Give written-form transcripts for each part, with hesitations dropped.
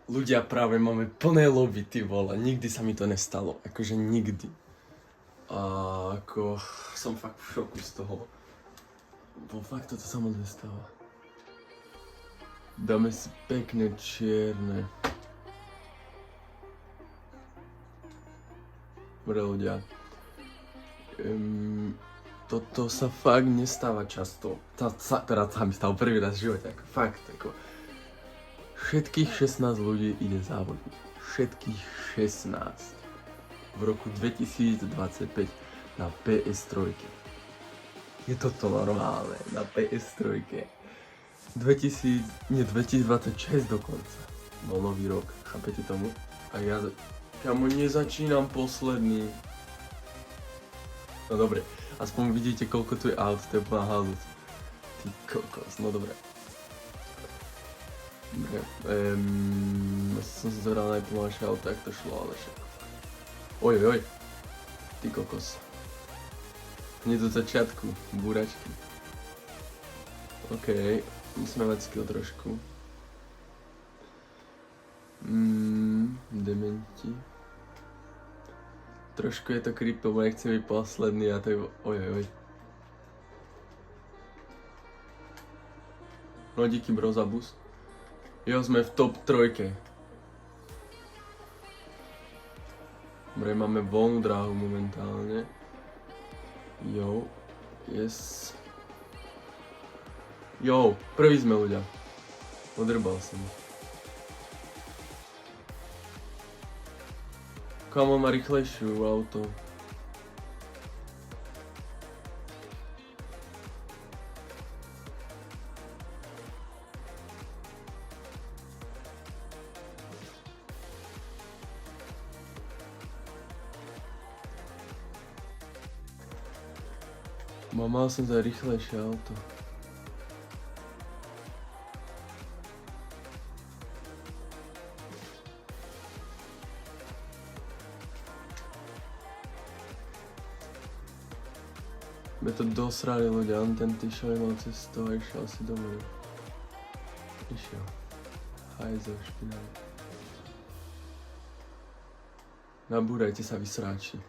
Ľudia, práve máme plné lobby, ty vole. Nikdy sa mi to nestalo. Akože nikdy. A ako som fakt v šoku z toho. Bo fakt toto sa moc nestáva. Dáme si pekné čierne. Dobre ľudia. Toto sa fakt nestáva často. Teda sa mi stalo prvý raz v živote. Ako, fakt. Ako. Všetkých 16 ľudí ide závodiť. Všetkých 16. V roku 2025 na PS3. Je toto normálne, na PS3. 2026 dokonca. Bol nový rok, chápete tomu? A ja kamo nezačínam posledný. No dobre, aspoň vidíte koľko tu je aut, to je plná halus. Ty kokos, no dobre. Dobre, som si zobral najpomalšie auto, jak to šlo, ale však. Oj, ty kokos. Hneď do začiatku, búračky. OK, musíme mať skill trošku. Dementi. Trošku je to creepy, lebo nechcem byť posledný a to je... Oj. No díky bro za bus. Jo, sme v top 3. Dobre, máme voľnú dráhu momentálne. Jo, yes. Jo, prvý sme ľudia. Odrbal som. Kamo má rýchlejšiu auto. Mal som za rýchlejšie auto. My to dosrali ľudia, on ten tyšový mal cestu a išiel si domov. Išiel. Hajzel špinavý. Nabúrajte sa, vy sráči.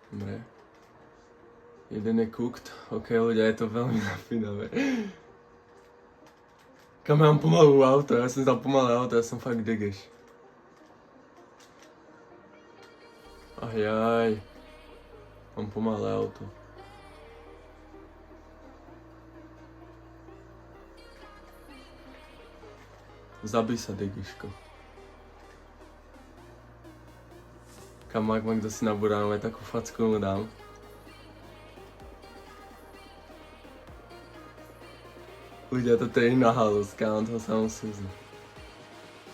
Dobre. Jeden je cooked. OK, ľudia, je to veľmi napínavé. Kam mám pomalú auto, ja som dal pomalé auto, ja som fakt degeš. Ajaj. Mám pomalé auto. Zabij sa, degiško. Kam ak ma kto si nabúra, aj takú facku mu dám. Ľudia, toto je iná halus, kámo, toho sa musím znať.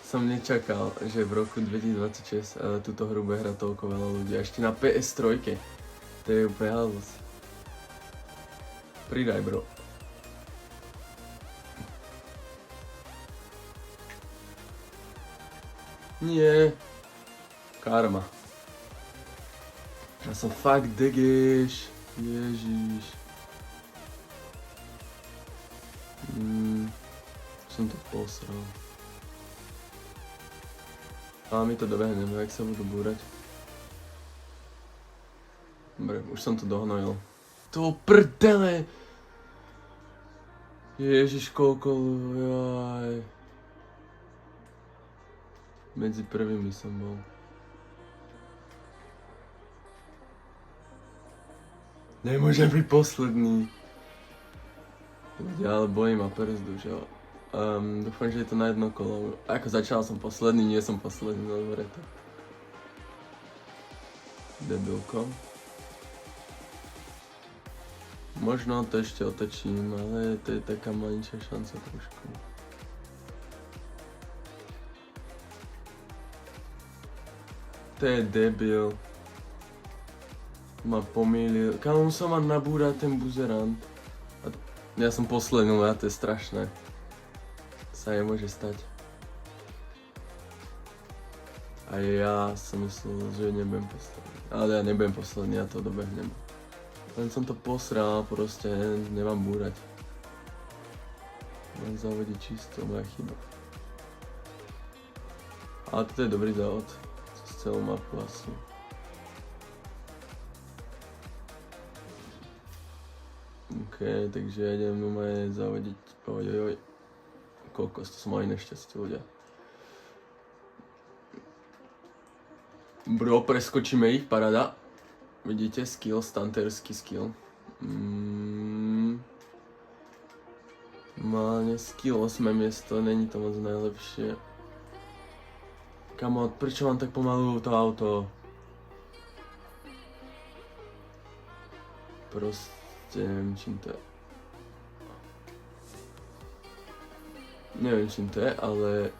Som nečakal, že v roku 2026 túto hru bude hrať toľko veľa ľudí. Ešte na PS3. To je úplne halus. Pridaj, bro. Nie. Karma. Ja som fakt degeš. Ježiš. Som to posral. A my to dobehneme, jak sa budú búrať. Dobre, už som to dohnojil. To prdele! Ježiš, koľko... Jaj. Medzi prvými som bol. Nemôžem byť posledný. Ale bolí ma przdu, že jo. Dúfam, že je to na jedno kolo. Ako začal som posledný, nie som posledný, no dobre to. Debilko. Možno to ešte otočím, ale to je taká maličká šanca trošku. To je debil. Ma pomýlil. Kam sa ma nabúra ten buzerant? A ja som posledný, a to je strašné. Sa nemôže stať. A ja som myslel, že nebudem posledný. Ale ja nebudem posledný, ja to dobehnem. Len som to posral, proste nemám búrať. Len zavodiť čisto, moja chyba. Ale toto je dobrý závod. Cez celú mapu asi. OK, takže ja idem normálne zavodiť. Ojojoj. Kokos, to som aj nešťastie ľudia. Bro, preskočíme ich, parada. Vidíte, skill, stanterský skill. Normálne skill 8 miesto, není to moc najlepšie. Kamo, prečo mám tak pomalu to auto? Proste neviem čím to je. Neviem čím to je, ale...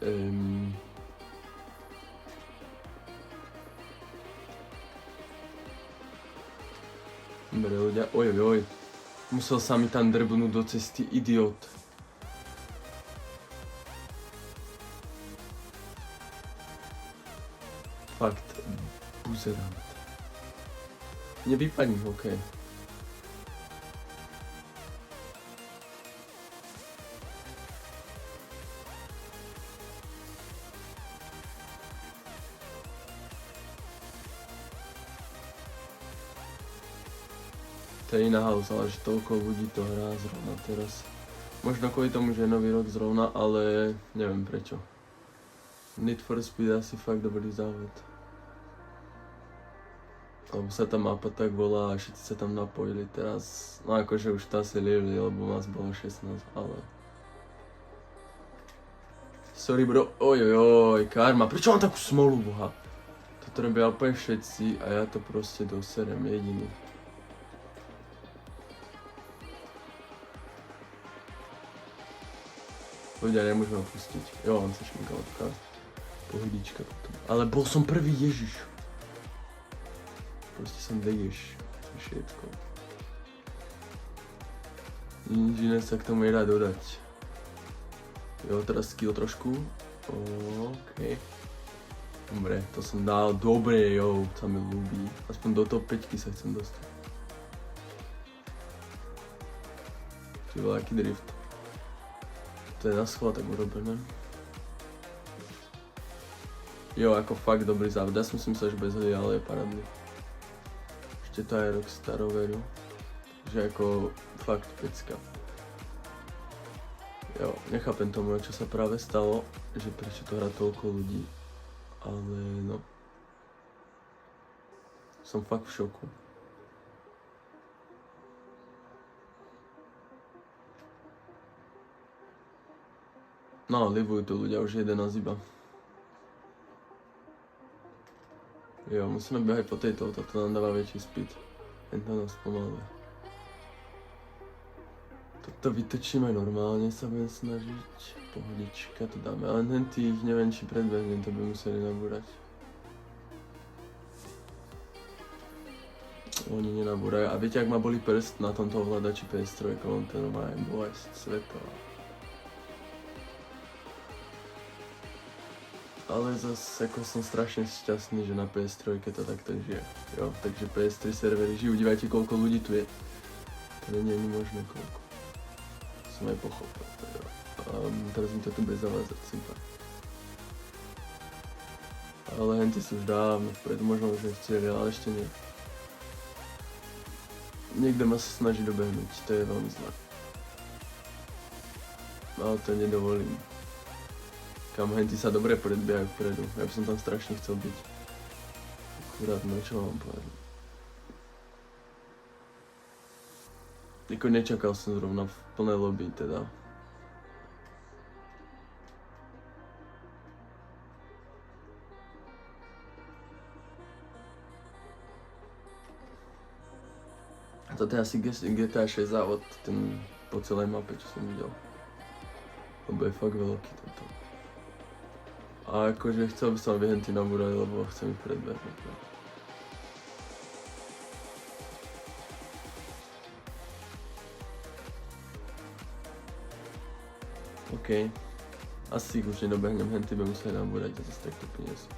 Dobre ľudia, ojojoj. Musel sa mi tam drbnúť do cesty, idiot. Fakt, buzerant. Nevypadni, okej. To je iná house, ale že toľko ľudí to hrá zrovna teraz. Možno kvôli tomu, že je nový rok zrovna, ale neviem prečo. Need for Speed je asi fakt dobrý závod. Lebo sa tá mapa tak volá a všetci sa tam napojili teraz. No akože už to asi lievli, lebo nás bolo 16, ale... Sorry bro, ojojoj, karma, prečo mám takú smolu, boha? Toto robia úplne všetci a ja to proste doserem jediný. Ľudia, nemôžeme ho pustiť. Jo, on sa šminkal taká pohodička potom. Ale bol som prvý, Ježiš. Proste som deješ. To je všetko. Nič iné sa k tomu nedá dodať. Jo, teraz skill trošku. OK. Dobre, to som dal. Dobre, jo, sa mi ľúbi. Aspoň do top 5 sa chcem dostať. Ty bol aký drift. To je na schvál tak urobené. Jo, ako fakt dobrý závod. Ja som si myslel, že bez hody, ale je parádny. Ešte to aj Rockstar overil. Že ako fakt pecka. Jo, nechápem tomu, čo sa práve stalo, že prečo to hrá toľko ľudí. Ale no. Som fakt v šoku. No, livujú tu ľudia, už 11 iba. Jo, musíme behať po tejto, toto nám dáva väčší speed. Tento nás pomaluje. Toto vytočíme normálne, sa budem snažiť. Pohodička, to dáme, ale len tých, neviem či predbehnem, to by museli nabúrať. Oni nenabúrajú. A viete, ak ma boli prst na tomto ovládači PS3, on ten má aj bolesť svetová. Ale zase ako som strašne šťastný, že na PS3 to takto žije. Jo, takže PS3 servery žijú, dívajte koľko ľudí tu je. To nie je ani možné koľko. Som aj pochopil. Teraz mi to tu bude zavázať, super. Ale henty sú už dávno vpred, možno už nechceli, ale ešte nie. Niekto ma sa snaží dobehnúť, to je veľmi zlé. Ale to nedovolím. Kam henty sa dobre predbiehajú vpredu, ja by som tam strašne chcel byť. Akurát, no čo mám povedať. Jako nečakal som zrovna v plnej lobby teda. A toto je asi GTA 6 závod, ten po celej mape, čo som videl. Lebo je fakt veľký tento. A akože chcel by som, aby henty nabúrali, lebo chcem ich predbehnúť. No. OK. Asi ich už nedobehnem, henty by museli nabúrať a zase takto priniesú.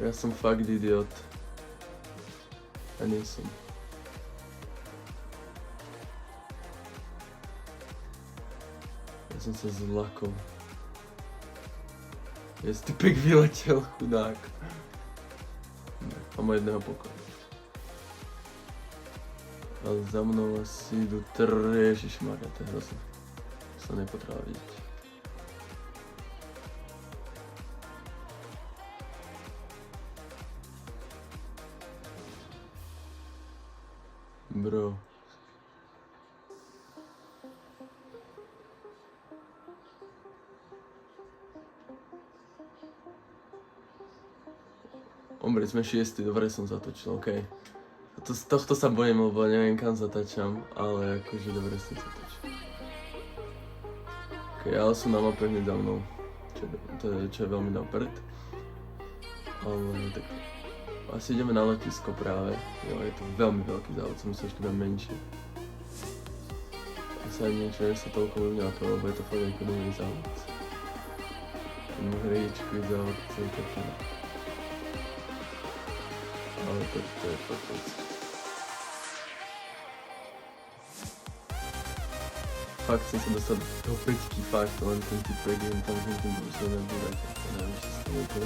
Ja som fakt idiot. Ja nie som. Ja som sa zlakol. Jest typek vyletěl, chudák. Mám jedného pokoje. Ale za mnou asi jdu ježišmarja, to je hrozné. To sa nepotreba vidieť. Bro. Omri, sme šiesti, dobre som zatočil, okej. Z tohto sa bojím, lebo neviem kam zatáčam, ale akože dobre som zatočil. Okej, ale sú na mape hneď za mnou, čo je veľmi napred. Ale tak asi ideme na letisko práve, jo, je to veľmi veľký závod, som myslel, že to bude menšie. Ja sa ani niečo sa toľko mňa to, lebo je to fakt ako dobrý závod. Ten hričkový závod, celý to teda. Ale to je fakt veci. Fakt chcem sa dostať do peťky, fakt, len ten typek, jen tam tým brusle nebúrať, to neviem, čo sa stalo to.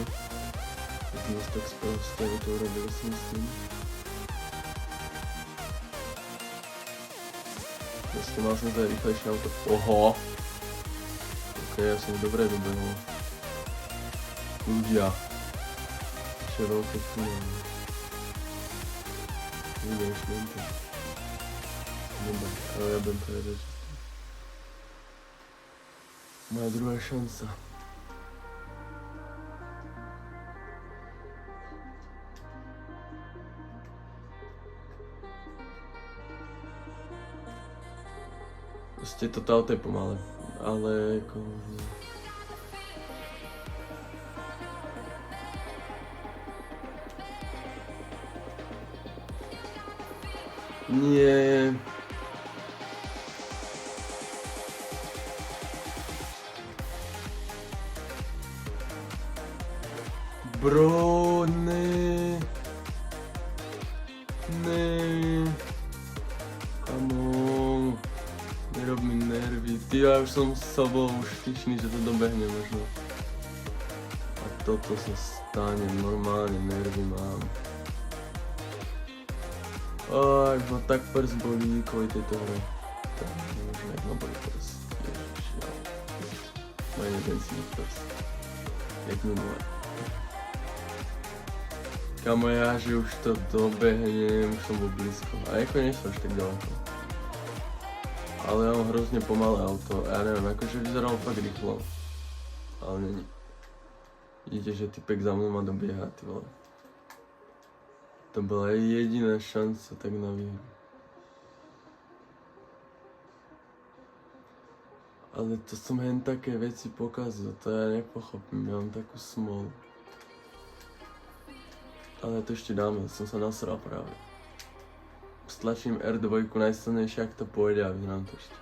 Tak sme si tak sprosté, to urobili si myslím. Proste mal som za rýchlejšie auto. Oho! Ok, ja som dobre dobehol. Ľudia. Ešte veľké tunely. Ideš, vente. Dobre, ale ja budem povedať, že moja druhá šanca. Proste toto auto je pomalé, ale ako... Nie. Bro, ne. Ne. Come on. Nerob mi nervy. Ty, ja už som bol už pyšný, že to dobehne možno. A toto sa stane, normálne nervy mám. Aj, ma tak prs bolí kvôli tejto hre. Tak možno jak ma bolí prs. Ježiš, ja. Má jeden si prs. Jak minule. Kamo, ja, že už to dobehnem, už som bol blízko. A ako nie som až tak ďaleko. Ale ja mám hrozne pomalé auto, ja neviem, akože vyzeralo fakt rýchlo. Ale není. Vidíte, že typek za mnou ma dobieha, ty vole. To bola jediná šanca tak na výhru. Ale to som hen také veci pokazil, to ja nepochopím, ja mám takú smolu. Ale to ešte dáme, som sa nasral práve. Stlačím R2 najsilnejšie, ak to pôjde a vyhrám to ešte.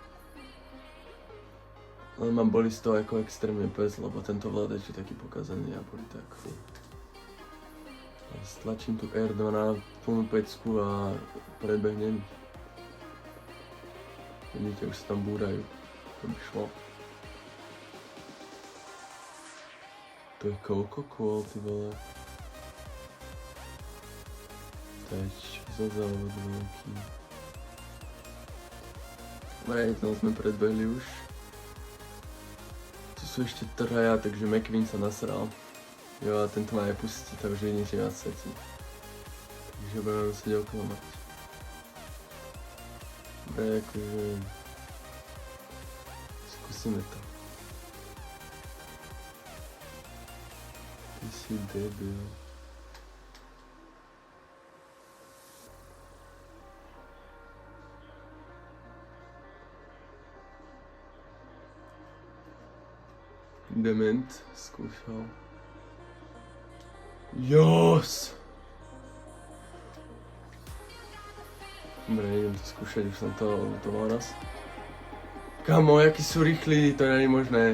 Ale ma boli z toho ako extrémne pes, lebo tento vládač je taký pokazaný a boli tak furt. Stlačím tu R2 na plnú pecku a predbehnem. Vidíte, už sa tam búrajú. To by šlo. To je koľko kôl, ty vole. Teč, za závod veľký. Dobre, tam sme predbehli už. Tu sú ešte traja, takže McQueen sa nasral. Jo, a tento ma nepustí, to už nič viac svetí. Takže budeme musieť oklamať. Dobre, akože... Skúsime to. Ty si debil. Dement skúšal. Jos! Dobre, idem to skúšať, už som to mal raz. Kamo, jaký sú rýchli, to nie je možné.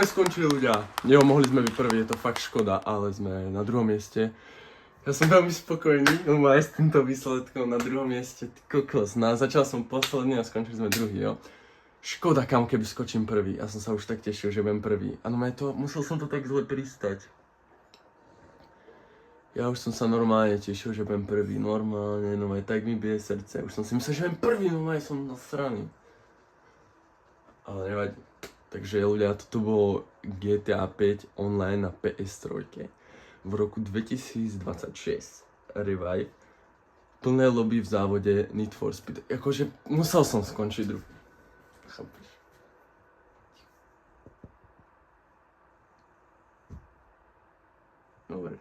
sme skončili, ľudia. Jo, mohli sme byť prví, je to fakt škoda, ale sme na druhom mieste. Ja som veľmi spokojný, aj s týmto výsledkom na druhom mieste, ty kokos. Začal som posledný a skončili sme druhý, jo. Škoda, kam keby skočím prvý. Ja som sa už tak tešil, že budem prvý. A musel som to tak zle pristať. Ja už som sa normálne tešil, že budem prvý. Normálne, tak mi bije srdce. Už som si myslel, že budem prvý, som nasraný. Ale nevadí. Takže ľudia, toto bolo GTA 5 online na PS3 v roku 2026. Revive. Plné lobby v závode Need for Speed. Akože musel som skončiť druhý. Chápeš? Dobre.